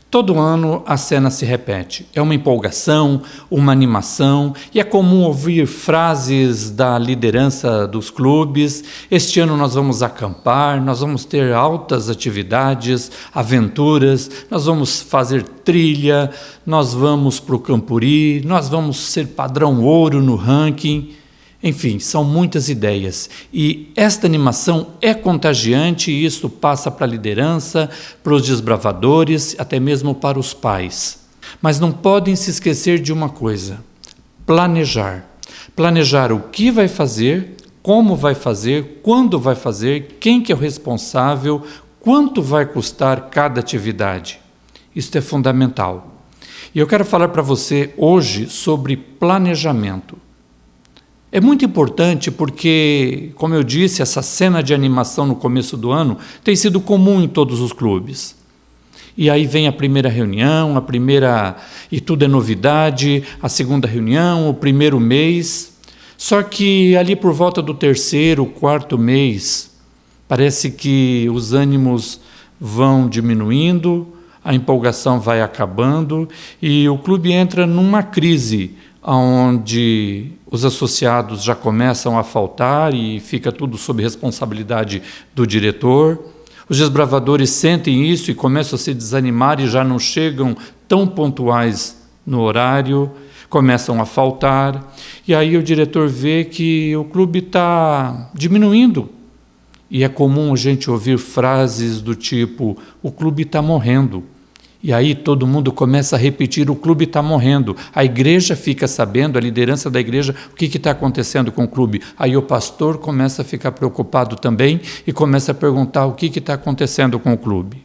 Todo ano a cena se repete. É uma empolgação, uma animação, e é comum ouvir frases da liderança dos clubes. Este ano nós vamos acampar, nós vamos ter altas atividades, aventuras, nós vamos fazer trilha, nós vamos para o Campuri, nós vamos ser padrão ouro no ranking. Enfim, são muitas ideias e esta animação é contagiante e isso passa para a liderança, para os desbravadores, até mesmo para os pais. Mas não podem se esquecer de uma coisa: planejar. Planejar o que vai fazer, como vai fazer, quando vai fazer, quem que é o responsável, quanto vai custar cada atividade. Isso é fundamental. E eu quero falar para você hoje sobre planejamento. É muito importante porque, como eu disse, essa cena de animação no começo do ano tem sido comum em todos os clubes. E aí vem a primeira reunião, e tudo é novidade, a segunda reunião, o primeiro mês. Só que ali por volta do terceiro, quarto mês, parece que os ânimos vão diminuindo, a empolgação vai acabando e o clube entra numa crise onde os associados já começam a faltar e fica tudo sob responsabilidade do diretor. Os desbravadores sentem isso e começam a se desanimar e já não chegam tão pontuais no horário, começam a faltar. E aí o diretor vê que o clube está diminuindo. E é comum a gente ouvir frases do tipo: o clube está morrendo. E aí todo mundo começa a repetir: o clube está morrendo. A igreja fica sabendo, a liderança da igreja, o que está acontecendo com o clube. Aí o pastor começa a ficar preocupado também e começa a perguntar o que está acontecendo com o clube.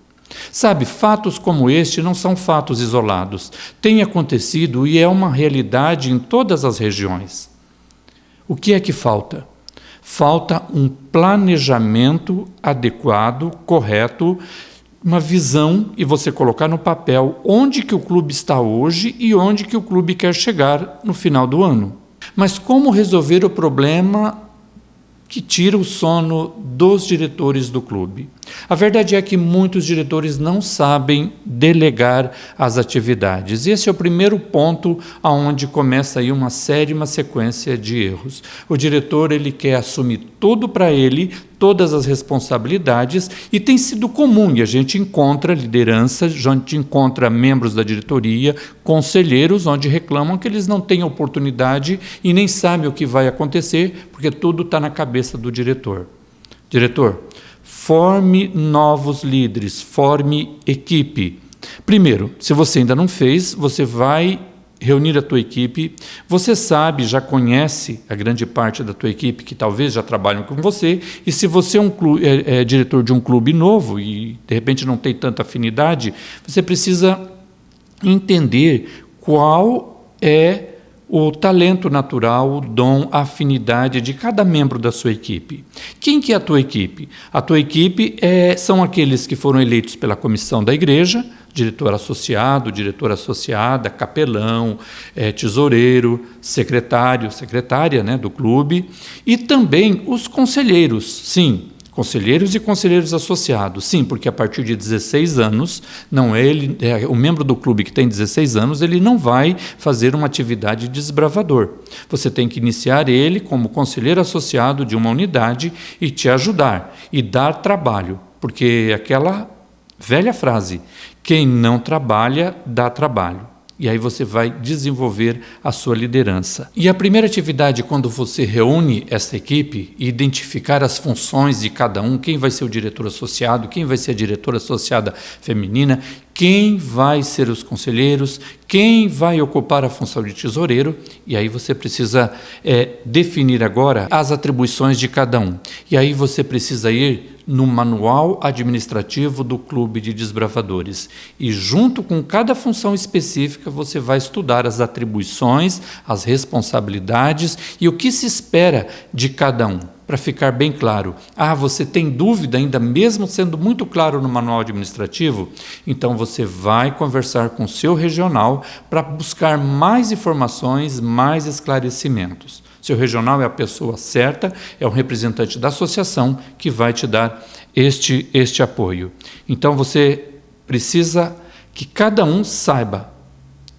Sabe, fatos como este não são fatos isolados. Tem acontecido e é uma realidade em todas as regiões. O que é que falta? Falta um planejamento adequado, correto, uma visão e você colocar no papel onde que o clube está hoje e onde que o clube quer chegar no final do ano. Mas como resolver o problema que tira o sono dos diretores do clube? A verdade é que muitos diretores não sabem delegar as atividades. Esse é o primeiro ponto aonde começa aí uma sequência de erros. O diretor, ele quer assumir tudo para ele, todas as responsabilidades, e tem sido comum, e a gente encontra liderança, a gente encontra membros da diretoria, conselheiros, onde reclamam que eles não têm oportunidade e nem sabem o que vai acontecer, porque tudo está na cabeça do diretor. Diretor, forme novos líderes, forme equipe. Primeiro, se você ainda não fez, você vai reunir a tua equipe. Você sabe, já conhece a grande parte da tua equipe que talvez já trabalham com você, e se você é diretor de um clube novo e de repente não tem tanta afinidade, você precisa entender qual é o talento natural, o dom, a afinidade de cada membro da sua equipe. Quem que é a tua equipe? A tua equipe são aqueles que foram eleitos pela comissão da igreja, diretor associado, diretora associada, capelão, tesoureiro, secretário, secretária, né, do clube, e também os conselheiros, sim, conselheiros e conselheiros associados, sim, porque a partir de 16 anos, o membro do clube que tem 16 anos, ele não vai fazer uma atividade de desbravador. Você tem que iniciar ele como conselheiro associado de uma unidade e te ajudar e dar trabalho, porque aquela velha frase: quem não trabalha, dá trabalho. E aí você vai desenvolver a sua liderança. E a primeira atividade, quando você reúne essa equipe e identificar as funções de cada um, quem vai ser o diretor associado, quem vai ser a diretora associada feminina, quem vai ser os conselheiros, quem vai ocupar a função de tesoureiro, e aí você precisa definir agora as atribuições de cada um. E aí você precisa ir no manual administrativo do Clube de Desbravadores. E junto com cada função específica, você vai estudar as atribuições, as responsabilidades e o que se espera de cada um, para ficar bem claro. Você tem dúvida ainda, mesmo sendo muito claro no manual administrativo? Então você vai conversar com o seu regional para buscar mais informações, mais esclarecimentos. Seu regional é a pessoa certa, é o representante da associação que vai te dar este apoio. Então você precisa que cada um saiba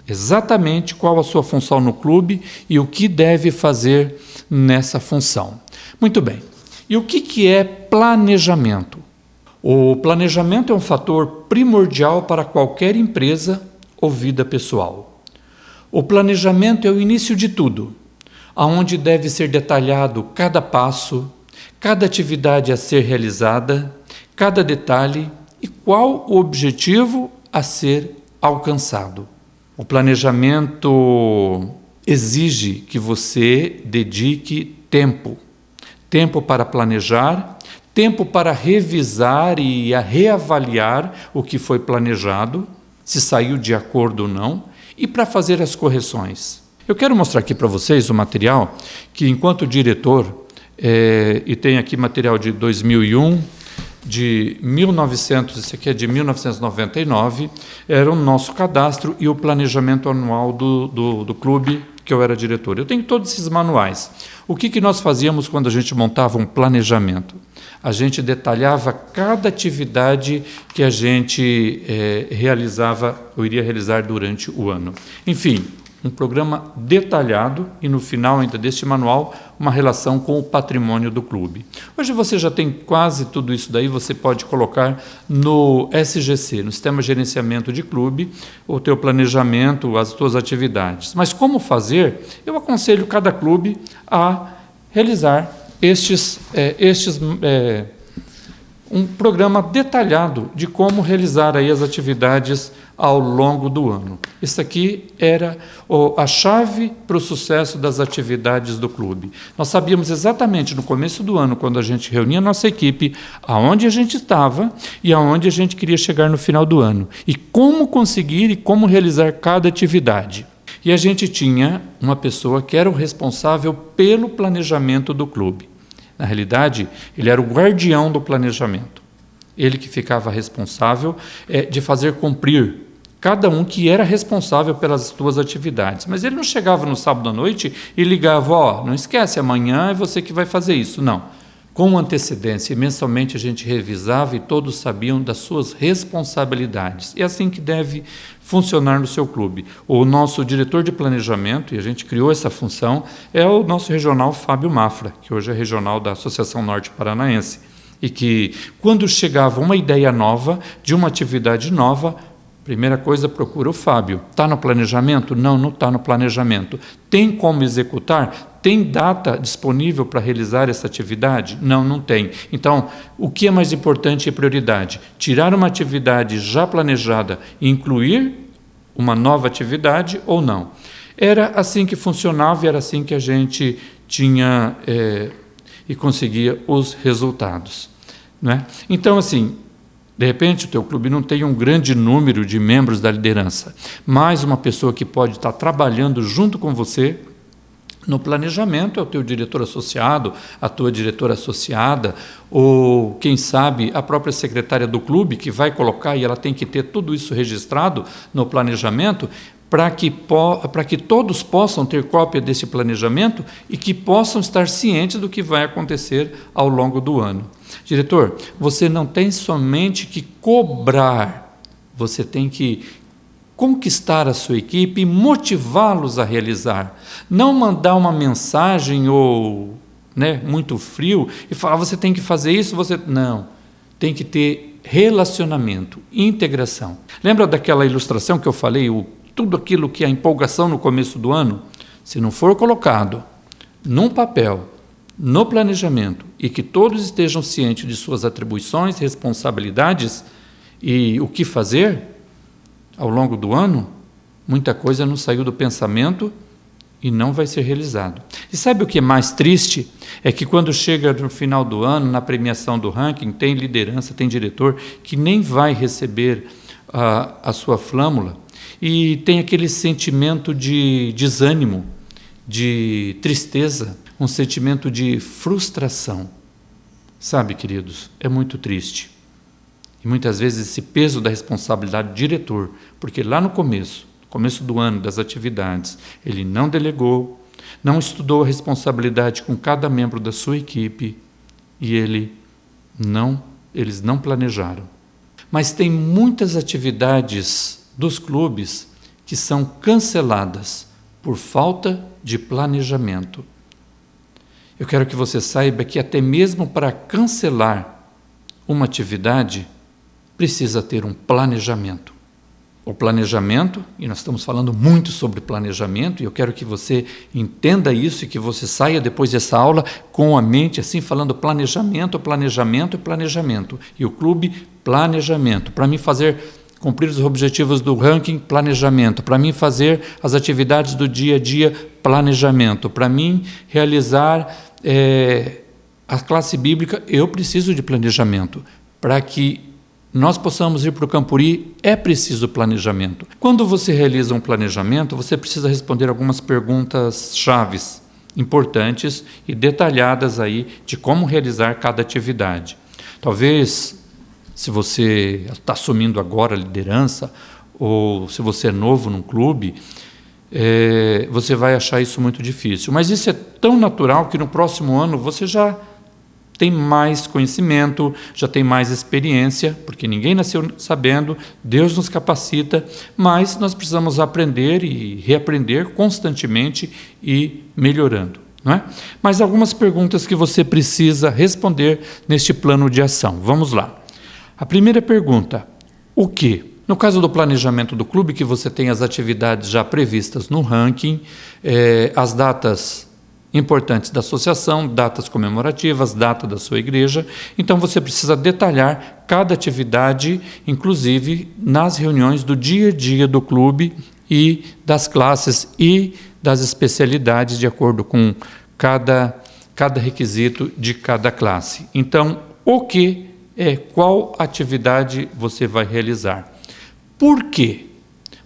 exatamente qual a sua função no clube e o que deve fazer nessa função. Muito bem. E o que é planejamento? O planejamento é um fator primordial para qualquer empresa ou vida pessoal. O planejamento é o início de tudo, aonde deve ser detalhado cada passo, cada atividade a ser realizada, cada detalhe e qual o objetivo a ser alcançado. O planejamento exige que você dedique tempo. Tempo para planejar, tempo para revisar e reavaliar o que foi planejado, se saiu de acordo ou não, e para fazer as correções. Eu quero mostrar aqui para vocês o material que, enquanto diretor, e tem aqui material de 2001, de 1900, esse aqui é de 1999, era o nosso cadastro e o planejamento anual do clube que eu era diretor. Eu tenho todos esses manuais. O que nós fazíamos quando a gente montava um planejamento? A gente detalhava cada atividade que a gente realizava ou iria realizar durante o ano. Enfim, um programa detalhado e, no final ainda deste manual, uma relação com o patrimônio do clube. Hoje você já tem quase tudo isso daí, você pode colocar no SGC, no Sistema de Gerenciamento de Clube, o teu planejamento, as tuas atividades. Mas como fazer? Eu aconselho cada clube a realizar um programa detalhado de como realizar aí as atividades ao longo do ano. Isso aqui era a chave para o sucesso das atividades do clube. Nós sabíamos exatamente no começo do ano, quando a gente reunia a nossa equipe, aonde a gente estava e aonde a gente queria chegar no final do ano. E como conseguir e como realizar cada atividade. E a gente tinha uma pessoa que era o responsável pelo planejamento do clube. Na realidade, ele era o guardião do planejamento. Ele que ficava responsável de fazer cumprir cada um que era responsável pelas suas atividades. Mas ele não chegava no sábado à noite e ligava, não esquece, amanhã é você que vai fazer isso. Não. Com antecedência, mensalmente a gente revisava e todos sabiam das suas responsabilidades. É assim que deve funcionar no seu clube. O nosso diretor de planejamento, e a gente criou essa função, é o nosso regional Fábio Mafra, que hoje é regional da Associação Norte Paranaense. E que, quando chegava uma ideia nova, de uma atividade nova, primeira coisa, procura o Fábio. Está no planejamento? Não, não está no planejamento. Tem como executar? Tem data disponível para realizar essa atividade? Não, não tem. Então, o que é mais importante e prioridade? Tirar uma atividade já planejada e incluir uma nova atividade ou não? Era assim que funcionava e era assim que a gente tinha e conseguia os resultados. Não é? Então, assim, de repente, o teu clube não tem um grande número de membros da liderança, mas uma pessoa que pode estar trabalhando junto com você no planejamento é o teu diretor associado, a tua diretora associada, ou, quem sabe, a própria secretária do clube, que vai colocar, e ela tem que ter tudo isso registrado no planejamento, para que todos possam ter cópia desse planejamento e que possam estar cientes do que vai acontecer ao longo do ano. Diretor, você não tem somente que cobrar, você tem que conquistar a sua equipe e motivá-los a realizar. Não mandar uma mensagem ou muito frio e falar, você tem que fazer isso, não. Tem que ter relacionamento, integração. Lembra daquela ilustração que eu falei, tudo aquilo que é a empolgação no começo do ano? Se não for colocado num papel, no planejamento, e que todos estejam cientes de suas atribuições, responsabilidades e o que fazer ao longo do ano, muita coisa não saiu do pensamento e não vai ser realizado. E sabe o que é mais triste? É que quando chega no final do ano, na premiação do ranking, tem liderança, tem diretor que nem vai receber a sua flâmula e tem aquele sentimento de desânimo, de tristeza, um sentimento de frustração. Sabe, queridos, é muito triste. E muitas vezes esse peso da responsabilidade do diretor, porque lá no começo do ano, das atividades, ele não delegou, não estudou a responsabilidade com cada membro da sua equipe e eles não planejaram. Mas tem muitas atividades dos clubes que são canceladas por falta de planejamento. Eu quero que você saiba que até mesmo para cancelar uma atividade, precisa ter um planejamento. O planejamento, e nós estamos falando muito sobre planejamento, e eu quero que você entenda isso e que você saia depois dessa aula com a mente assim, falando planejamento, planejamento e planejamento. E o clube, planejamento. Para mim cumprir os objetivos do ranking, planejamento. Para mim fazer as atividades do dia a dia, planejamento. Para mim realizar a classe bíblica, eu preciso de planejamento. Para que nós possamos ir para o Campuri, é preciso planejamento. Quando você realiza um planejamento, você precisa responder algumas perguntas chaves, importantes e detalhadas aí de como realizar cada atividade. Talvez, se você está assumindo agora a liderança, ou se você é novo num clube, você vai achar isso muito difícil. Mas isso é tão natural que no próximo ano você já tem mais conhecimento, já tem mais experiência, porque ninguém nasceu sabendo, Deus nos capacita, mas nós precisamos aprender e reaprender constantemente e melhorando, não é? Mas algumas perguntas que você precisa responder neste plano de ação. Vamos lá. A primeira pergunta, o quê? No caso do planejamento do clube, que você tem as atividades já previstas no ranking, as datas importantes da associação, datas comemorativas, data da sua igreja. Então você precisa detalhar cada atividade, inclusive nas reuniões do dia a dia do clube e das classes e das especialidades de acordo com cada requisito de cada classe. Então, qual atividade você vai realizar? Por quê?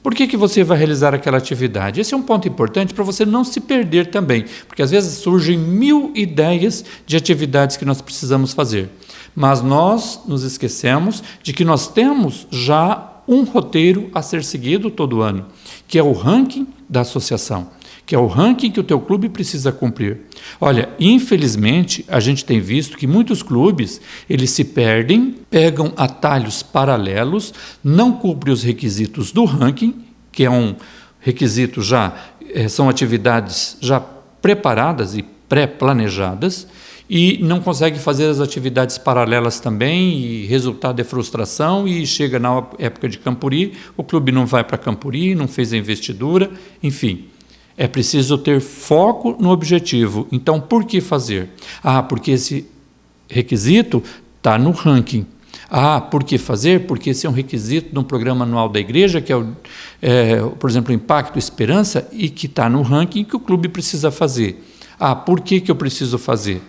Por que você vai realizar aquela atividade? Esse é um ponto importante para você não se perder também, porque às vezes surgem 1000 ideias de atividades que nós precisamos fazer, mas nós nos esquecemos de que nós temos já um roteiro a ser seguido todo ano, que é o ranking da associação, que é o ranking que o teu clube precisa cumprir. Olha, infelizmente, a gente tem visto que muitos clubes, eles se perdem, pegam atalhos paralelos, não cumprem os requisitos do ranking, que é um requisito são atividades já preparadas e pré-planejadas, e não consegue fazer as atividades paralelas também, e resultado é frustração, e chega na época de Campuri, o clube não vai para Campuri, não fez a investidura, enfim. É preciso ter foco no objetivo. Então, por que fazer? Porque esse requisito está no ranking. Por que fazer? Porque esse é um requisito de um programa anual da igreja, que por exemplo, o Impacto Esperança, e que está no ranking que o clube precisa fazer. Por que eu preciso fazer?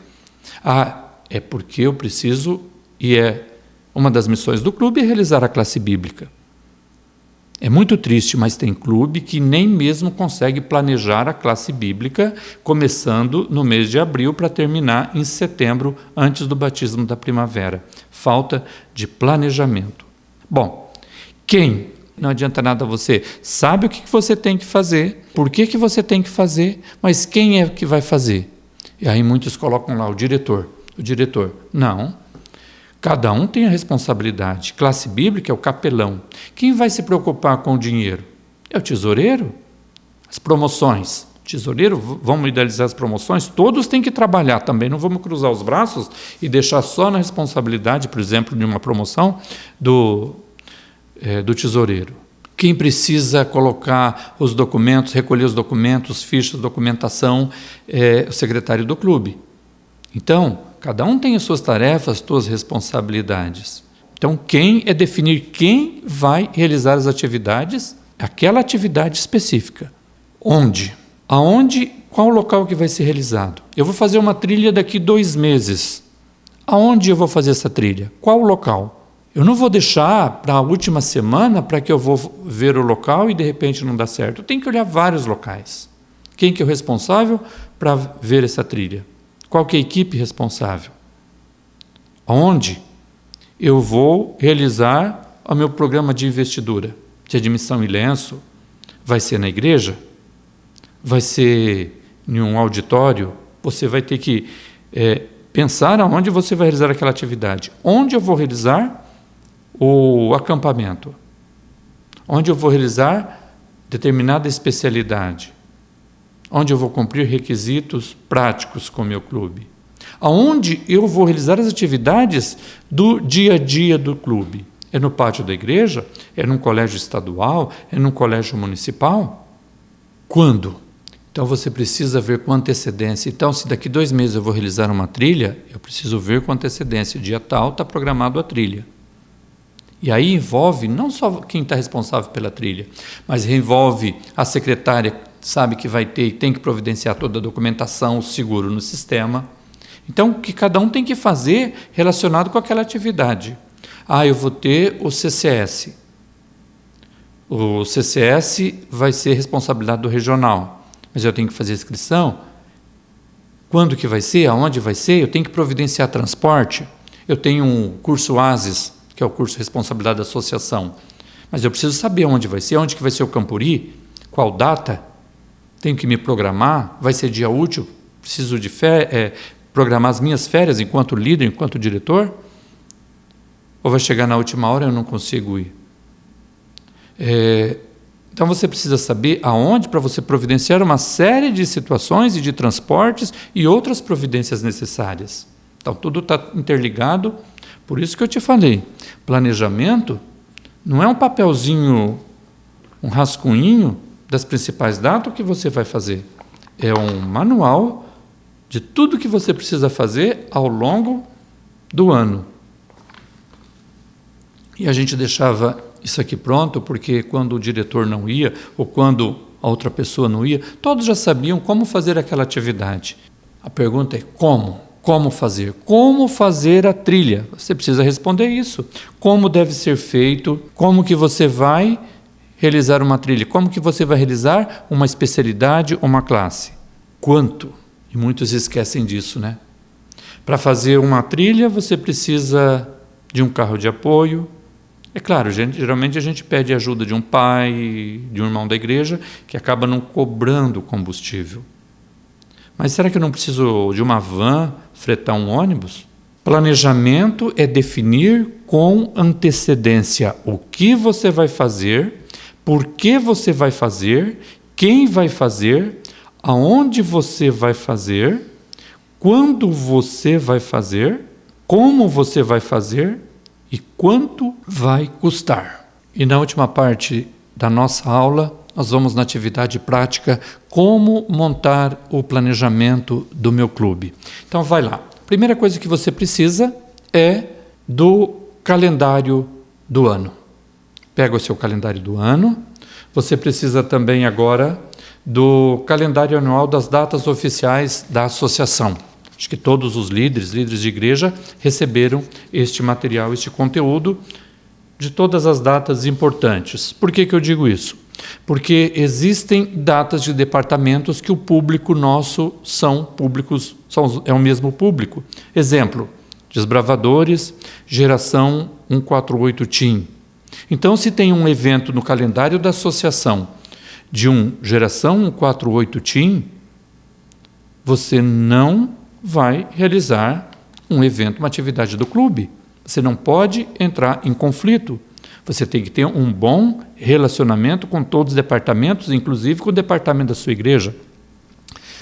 É porque eu preciso, e uma das missões do clube é realizar a classe bíblica. É muito triste, mas tem clube que nem mesmo consegue planejar a classe bíblica, começando no mês de abril para terminar em setembro, antes do batismo da primavera. Falta de planejamento. Bom, não adianta nada você sabe o que você tem que fazer, por que você tem que fazer, mas quem é que vai fazer? E aí muitos colocam lá o diretor. Não. Cada um tem a responsabilidade. Classe bíblica é o capelão. Quem vai se preocupar com o dinheiro? É o tesoureiro. As promoções. Tesoureiro, vamos idealizar as promoções? Todos têm que trabalhar também. Não vamos cruzar os braços e deixar só na responsabilidade, por exemplo, de uma promoção do tesoureiro. Quem precisa colocar os documentos, recolher os documentos, fichas, documentação, é o secretário do clube. Então, cada um tem as suas tarefas, suas responsabilidades. Então, definir quem vai realizar as atividades, aquela atividade específica. Onde? Aonde? Qual o local que vai ser realizado? Eu vou fazer uma trilha daqui 2 meses. Aonde eu vou fazer essa trilha? Qual o local? Eu não vou deixar para a última semana para que eu vou ver o local e de repente não dá certo. Eu tenho que olhar vários locais. Quem que é o responsável para ver essa trilha? Qual que é a equipe responsável? Onde eu vou realizar o meu programa de investidura, de admissão e lenço? Vai ser na igreja? Vai ser em um auditório? Você vai ter que pensar aonde você vai realizar aquela atividade. Onde eu vou realizar o acampamento? onde eu vou realizar determinada especialidade, onde eu vou cumprir requisitos práticos com o meu clube, aonde eu vou realizar as atividades do dia a dia do clube. É no pátio da igreja? É num colégio estadual? É num colégio municipal? Quando? Então você precisa ver com antecedência. Então, se daqui 2 meses eu vou realizar uma trilha, eu preciso ver com antecedência. O dia tal está programado a trilha. E aí envolve não só quem está responsável pela trilha, mas envolve a secretária, sabe que vai ter e tem que providenciar toda a documentação, o seguro no sistema. Então, o que cada um tem que fazer relacionado com aquela atividade. Eu vou ter o CCS. O CCS vai ser responsabilidade do regional, mas eu tenho que fazer inscrição. Quando que vai ser? Aonde vai ser? Eu tenho que providenciar transporte. Eu tenho um curso ASES, que é o curso de responsabilidade da associação, mas eu preciso saber onde vai ser, onde que vai ser o Campuri, qual data, tenho que me programar, vai ser dia útil, preciso de programar as minhas férias enquanto líder, enquanto diretor, ou vai chegar na última hora e eu não consigo ir? Então você precisa saber aonde para você providenciar uma série de situações e de transportes e outras providências necessárias. Então tudo está interligado. Por isso que eu te falei, planejamento não é um papelzinho, um rascunhinho das principais datas que você vai fazer. É um manual de tudo que você precisa fazer ao longo do ano. E a gente deixava isso aqui pronto, porque quando o diretor não ia, ou quando a outra pessoa não ia, todos já sabiam como fazer aquela atividade. A pergunta é como? Como fazer? Como fazer a trilha? Você precisa responder isso. Como deve ser feito? Como que você vai realizar uma trilha? Como que você vai realizar uma especialidade, uma classe? Quanto? E muitos esquecem disso, né? Para fazer uma trilha, você precisa de um carro de apoio. É claro, geralmente a gente pede ajuda de um pai, de um irmão da igreja, que acaba não cobrando combustível. Mas será que eu não preciso de uma van, fretar um ônibus? Planejamento é definir com antecedência o que você vai fazer, por que você vai fazer, quem vai fazer, aonde você vai fazer, quando você vai fazer, como você vai fazer e quanto vai custar. E na última parte da nossa aula, nós vamos na atividade prática como montar o planejamento do meu clube. Então vai lá. Primeira coisa que você precisa é do calendário do ano. Pega o seu calendário do ano. Você precisa também agora do calendário anual das datas oficiais da associação. Acho que todos os líderes de igreja receberam este material, este conteúdo de todas as datas importantes. Por que eu digo isso? Porque existem datas de departamentos que o público nosso são públicos, é o mesmo público. Exemplo, desbravadores, geração 148 Team. Então, se tem um evento no calendário da associação de geração 148 Team, você não vai realizar um evento, uma atividade do clube. Você não pode entrar em conflito. Você tem que ter um bom relacionamento com todos os departamentos, inclusive com o departamento da sua igreja.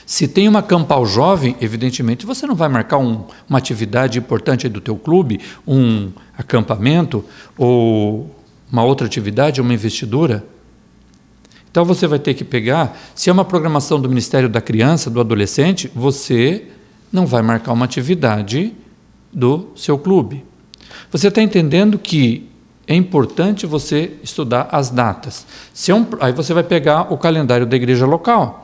Se tem uma Campal Jovem, evidentemente, você não vai marcar uma atividade importante do teu clube, um acampamento ou uma outra atividade, uma investidura. Então você vai ter que pegar, se é uma programação do Ministério da Criança, do adolescente, você não vai marcar uma atividade do seu clube. Você está entendendo que é importante você estudar as datas. Aí você vai pegar o calendário da igreja local.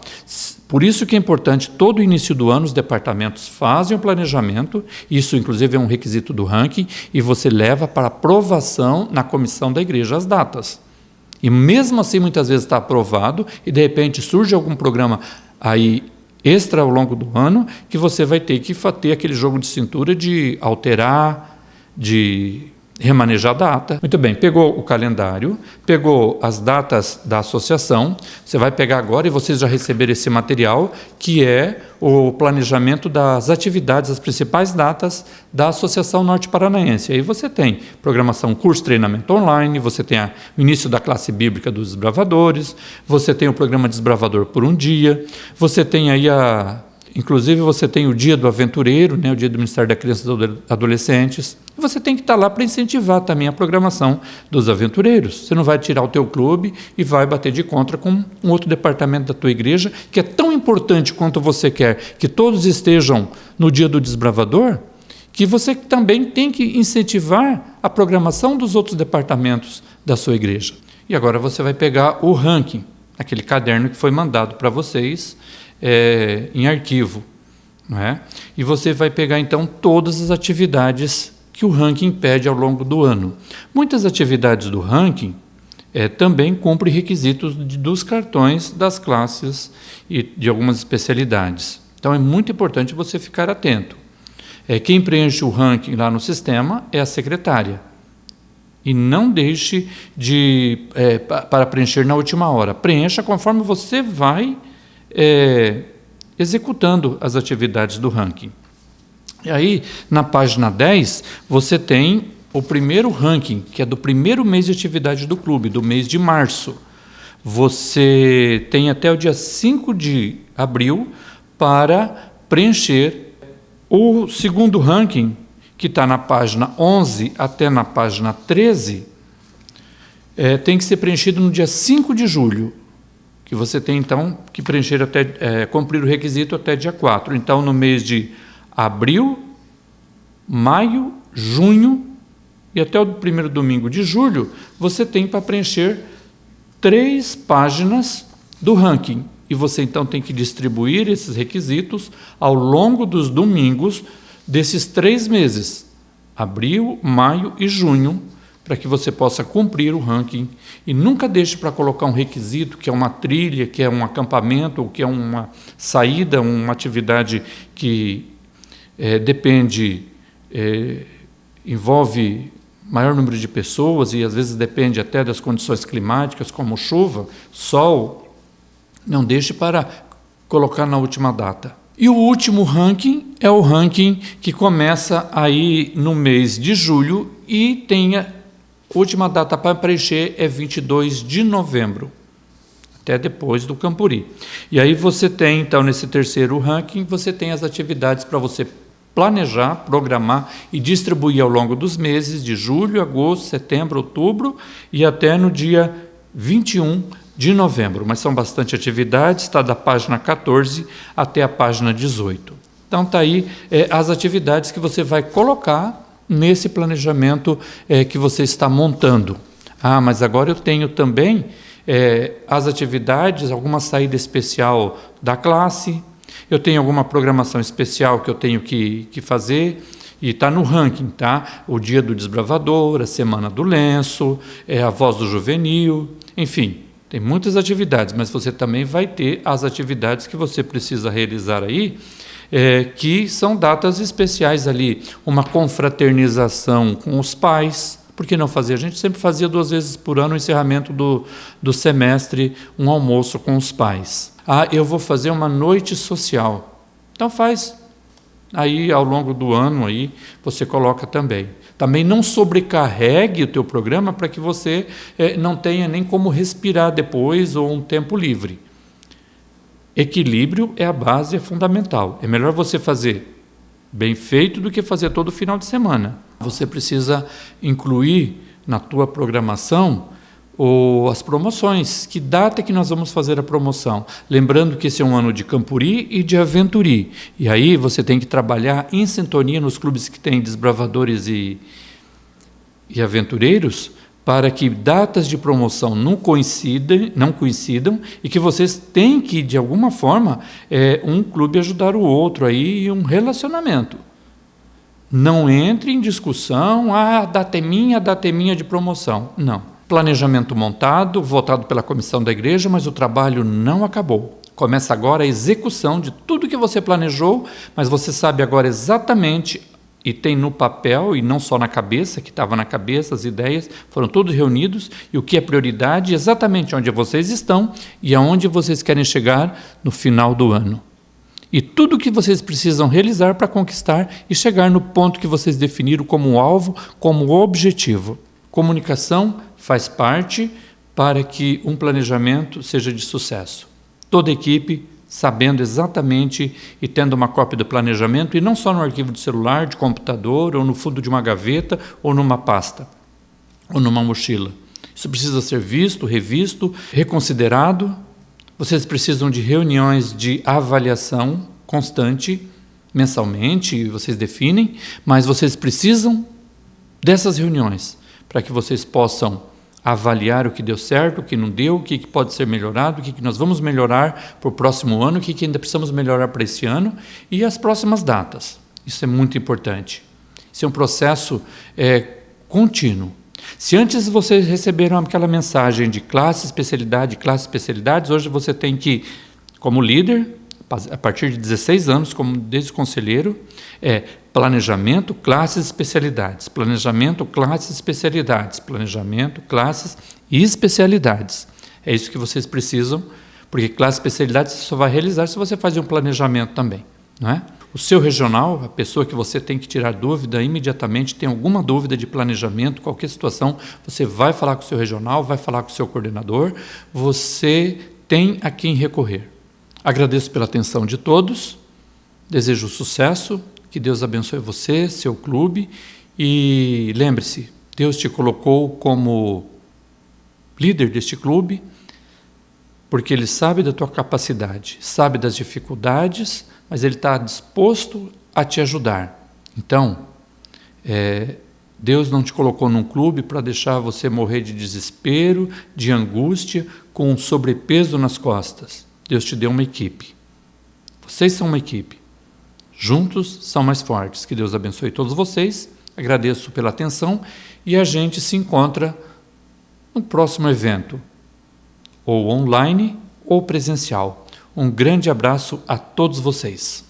Por isso que é importante, todo início do ano, os departamentos fazem o planejamento, isso inclusive é um requisito do ranking, e você leva para aprovação na comissão da igreja as datas. E mesmo assim, muitas vezes está aprovado, e de repente surge algum programa aí extra ao longo do ano, que você vai ter que ter aquele jogo de cintura de alterar, de remanejar a data. Muito bem, pegou o calendário, pegou as datas da associação, você vai pegar agora, e vocês já receberam esse material, que é o planejamento das atividades, as principais datas da Associação Norte Paranaense. Aí você tem programação, curso, treinamento online, você tem o início da classe bíblica dos desbravadores, você tem o programa Desbravador por um dia, você tem aí inclusive você tem o Dia do Aventureiro, né, o Dia do Ministério da Criança e dos Adolescentes. E você tem que estar lá para incentivar também a programação dos aventureiros. Você não vai tirar o teu clube e vai bater de contra com um outro departamento da tua igreja, que é tão importante quanto você quer que todos estejam no Dia do Desbravador, que você também tem que incentivar a programação dos outros departamentos da sua igreja. E agora você vai pegar o ranking, aquele caderno que foi mandado para vocês, em arquivo, não é? E você vai pegar então todas as atividades que o ranking pede ao longo do ano. Muitas atividades do ranking também cumprem requisitos dos cartões das classes e de algumas especialidades. Então é muito importante você ficar atento. Quem preenche o ranking lá no sistema é a secretária. E não deixe para preencher na última hora. Preencha conforme você vai executando as atividades do ranking. E aí, na página 10, você tem o primeiro ranking, que é do primeiro mês de atividade do clube, do mês de março. Você tem até o dia 5 de abril para preencher o segundo ranking, que está na página 11 até na página 13, tem que ser preenchido no dia 5 de julho. Que você tem, então, que preencher cumprir o requisito até dia 4. Então, no mês de abril, maio, junho e até o primeiro domingo de julho, você tem para preencher 3 páginas do ranking. E você, então, tem que distribuir esses requisitos ao longo dos domingos desses 3 meses, abril, maio e junho, para que você possa cumprir o ranking. E nunca deixe para colocar um requisito, que é uma trilha, que é um acampamento, ou que é uma saída, uma atividade que envolve maior número de pessoas e às vezes depende até das condições climáticas, como chuva, sol. Não deixe para colocar na última data. E o último ranking é o ranking que começa aí no mês de julho e tem a última data para preencher é 22 de novembro, até depois do Campuri. E aí você tem, então, nesse terceiro ranking, você tem as atividades para você planejar, programar e distribuir ao longo dos meses de julho, agosto, setembro, outubro e até no dia 21 de novembro. Mas são bastante atividades, está da página 14 até a página 18. Então está aí as atividades que você vai colocar nesse planejamento que você está montando. Mas agora eu tenho também as atividades, alguma saída especial da classe, eu tenho alguma programação especial que eu tenho que fazer, e está no ranking, tá? O Dia do Desbravador, a Semana do Lenço, a Voz do Juvenil, enfim, tem muitas atividades, mas você também vai ter as atividades que você precisa realizar aí, que são datas especiais ali, uma confraternização com os pais. Por que não fazer? A gente sempre fazia 2 vezes por ano o encerramento do semestre, um almoço com os pais. Eu vou fazer uma noite social. Então faz aí ao longo do ano, aí você coloca também. Também não sobrecarregue o teu programa para que você não tenha nem como respirar depois ou um tempo livre. Equilíbrio é a base, é fundamental. É melhor você fazer bem feito do que fazer todo final de semana. Você precisa incluir na tua programação as promoções. Que data que nós vamos fazer a promoção? Lembrando que esse é um ano de Campuri e de Aventuri. E aí você tem que trabalhar em sintonia nos clubes que têm desbravadores e aventureiros, para que datas de promoção não coincidam e que vocês têm que, de alguma forma, um clube ajudar o outro aí em um relacionamento. Não entre em discussão, a data é minha de promoção. Não. Planejamento montado, votado pela comissão da igreja, mas o trabalho não acabou. Começa agora a execução de tudo que você planejou, mas você sabe agora exatamente e tem no papel, e não só na cabeça, que estava na cabeça, as ideias foram todos reunidos, e o que é prioridade, exatamente onde vocês estão e aonde vocês querem chegar no final do ano. E tudo o que vocês precisam realizar para conquistar e chegar no ponto que vocês definiram como alvo, como objetivo. Comunicação faz parte para que um planejamento seja de sucesso. Toda equipe sabendo exatamente e tendo uma cópia do planejamento, e não só no arquivo de celular, de computador, ou no fundo de uma gaveta, ou numa pasta, ou numa mochila. Isso precisa ser visto, revisto, reconsiderado. Vocês precisam de reuniões de avaliação constante, mensalmente, vocês definem, mas vocês precisam dessas reuniões para que vocês possam avaliar o que deu certo, o que não deu, o que pode ser melhorado, o que nós vamos melhorar para o próximo ano, o que ainda precisamos melhorar para esse ano e as próximas datas. Isso é muito importante. Isso é um processo contínuo. Se antes vocês receberam aquela mensagem de classe, especialidades, hoje você tem que, como líder, a partir de 16 anos, como desde conselheiro, planejamento, classes, especialidades. Planejamento, classes, especialidades. Planejamento, classes e especialidades. É isso que vocês precisam, porque classe e especialidades você só vai realizar se você fazer um planejamento também, não é? O seu regional, a pessoa que você tem que tirar dúvida imediatamente, tem alguma dúvida de planejamento, qualquer situação, você vai falar com o seu regional, vai falar com o seu coordenador, você tem a quem recorrer. Agradeço pela atenção de todos, desejo sucesso, que Deus abençoe você, seu clube, e lembre-se, Deus te colocou como líder deste clube, porque Ele sabe da tua capacidade, sabe das dificuldades, mas Ele está disposto a te ajudar. Então, Deus não te colocou num clube para deixar você morrer de desespero, de angústia, com um sobrepeso nas costas. Deus te deu uma equipe. Vocês são uma equipe. Juntos são mais fortes. Que Deus abençoe todos vocês. Agradeço pela atenção e a gente se encontra no próximo evento, ou online ou presencial. Um grande abraço a todos vocês.